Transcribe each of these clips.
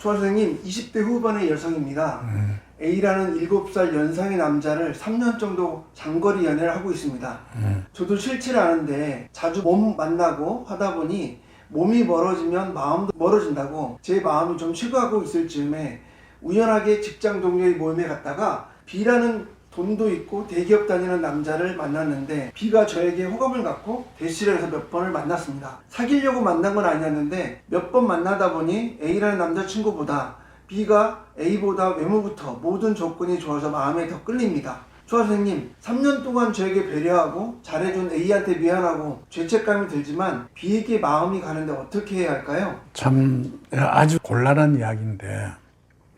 선생님, 20대 후반의 여성입니다. A라는 7살 연상의 남자를 3년 정도 장거리 연애를 하고 있습니다. 저도 싫지를 않은데 자주 몸 만나고 하다 보니 몸이 멀어지면 마음도 멀어진다고 제 마음이 좀 식어가고 있을 즈음에 우연하게 직장 동료의 모임에 갔다가 B라는 돈도 있고 대기업 다니는 남자를 만났는데 B가 저에게 호감을 갖고 대시를 해서 몇 번을 만났습니다. 사귀려고 만난 건 아니었는데 몇 번 만나다 보니 A라는 남자친구보다 B가 A보다 외모부터 모든 조건이 좋아서 마음에 더 끌립니다. 선생님, 3년 동안 저에게 배려하고 잘해준 A한테 미안하고 죄책감이 들지만 B에게 마음이 가는데 어떻게 해야 할까요? 참 아주 곤란한 이야기인데,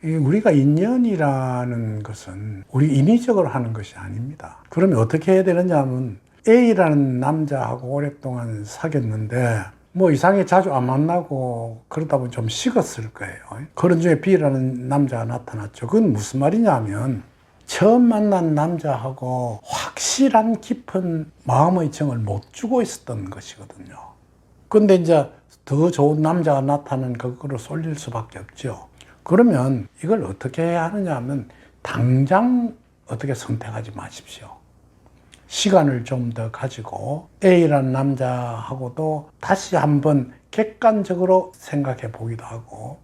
우리가 인연이라는 것은 우리 인위적으로 하는 것이 아닙니다. 그러면 어떻게 해야 되느냐 하면, A라는 남자하고 오랫동안 사귀었는데 뭐 이상하게 자주 안 만나고 그러다 보니 좀 식었을 거예요. 그런 중에 B라는 남자가 나타났죠. 그건 무슨 말이냐 하면, 처음 만난 남자하고 확실한 깊은 마음의 정을 못 주고 있었던 것이거든요. 근데 이제 더 좋은 남자가 나타나는 그거로 쏠릴 수밖에 없죠. 그러면 이걸 어떻게 해야 하느냐 하면, 당장 어떻게 선택하지 마십시오. 시간을 좀 더 가지고 A라는 남자하고도 다시 한번 객관적으로 생각해 보기도 하고,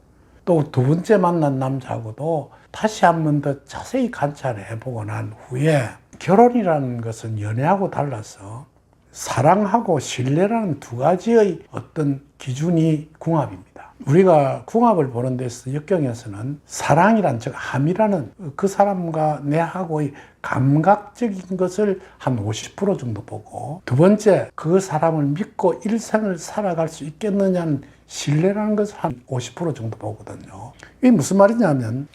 또 두 번째 만난 남자하고도 다시 한번 더 자세히 관찰해 보고 난 후에, 결혼이라는 것은 연애하고 달라서 사랑하고 신뢰라는 두 가지의 어떤 기준이 궁합입니다. 우리가 궁합을 보는 데서 역경에서는 사랑이란, 즉 함이라는 그 사람과 내하고의 감각적인 것을 한 50% 정도 보고, 두 번째 그 사람을 믿고 일생을 살아갈 수 있겠느냐는 신뢰라는 것을 한 50% 정도 보거든요. 이게 무슨 말이냐면,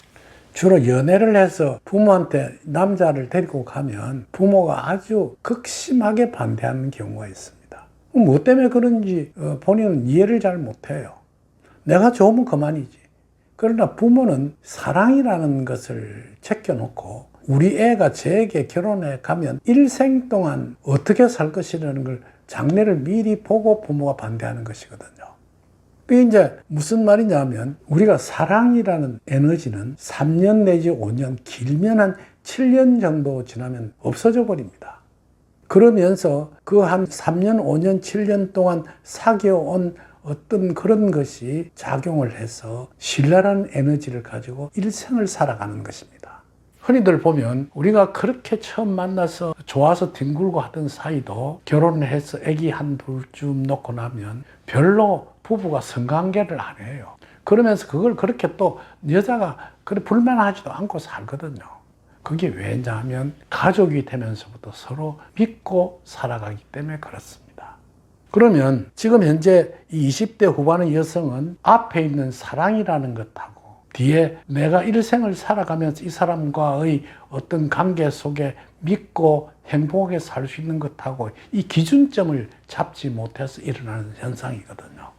주로 연애를 해서 부모한테 남자를 데리고 가면 부모가 아주 극심하게 반대하는 경우가 있습니다. 뭐 때문에 그런지 본인은 이해를 잘 못해요. 내가 좋으면 그만이지. 그러나 부모는 사랑이라는 것을 제껴놓고, 우리 애가 쟤에게 결혼해 가면 일생 동안 어떻게 살 것이라는 걸 장래를 미리 보고 부모가 반대하는 것이거든요. 그게 이제 무슨 말이냐면, 우리가 사랑이라는 에너지는 3년 내지 5년, 길면 한 7년 정도 지나면 없어져 버립니다. 그러면서 그 한 3년, 5년, 7년 동안 사귀어온 어떤 그런 것이 작용을 해서 신뢰라는 에너지를 가지고 일생을 살아가는 것입니다. 흔히들 보면 우리가 그렇게 처음 만나서 좋아서 뒹굴고 하던 사이도 결혼을 해서 아기 한 둘쯤 놓고 나면 별로 부부가 성관계를 안 해요. 그러면서 그걸 그렇게 또 여자가 그래 불만하지도 않고 살거든요. 그게 왜냐하면 가족이 되면서부터 서로 믿고 살아가기 때문에 그렇습니다. 그러면 지금 현재 이 20대 후반의 여성은 앞에 있는 사랑이라는 것하고 뒤에 내가 일생을 살아가면서 이 사람과의 어떤 관계 속에 믿고 행복하게 살 수 있는 것하고 이 기준점을 잡지 못해서 일어나는 현상이거든요.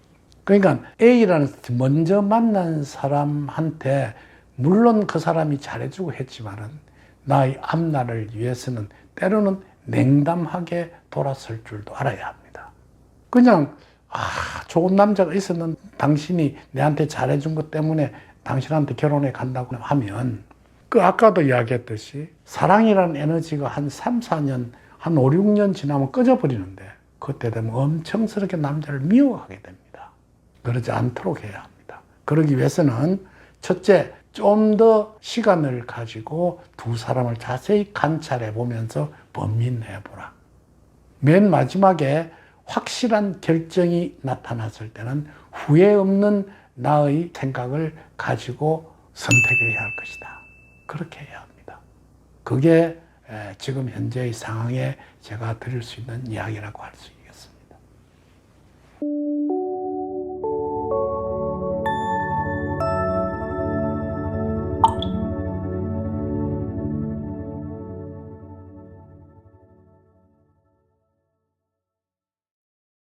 그러니까 A라는 먼저 만난 사람한테 물론 그 사람이 잘해주고 했지만은 나의 앞날을 위해서는 때로는 냉담하게 돌아설 줄도 알아야 합니다. 그냥 좋은 남자가 있었는 당신이 내한테 잘해준 것 때문에 당신한테 결혼해 간다고 하면, 그 아까도 이야기했듯이 사랑이라는 에너지가 한 3, 4년, 한 5, 6년 지나면 꺼져버리는데, 그때 되면 엄청스럽게 남자를 미워하게 됩니다. 그러지 않도록 해야 합니다. 그러기 위해서는 첫째, 좀 더 시간을 가지고 두 사람을 자세히 관찰해 보면서 범민해 보라. 맨 마지막에 확실한 결정이 나타났을 때는 후회 없는 나의 생각을 가지고 선택해야 할 것이다. 그렇게 해야 합니다. 그게 지금 현재의 상황에 제가 드릴 수 있는 이야기라고 할 수 있겠습니다.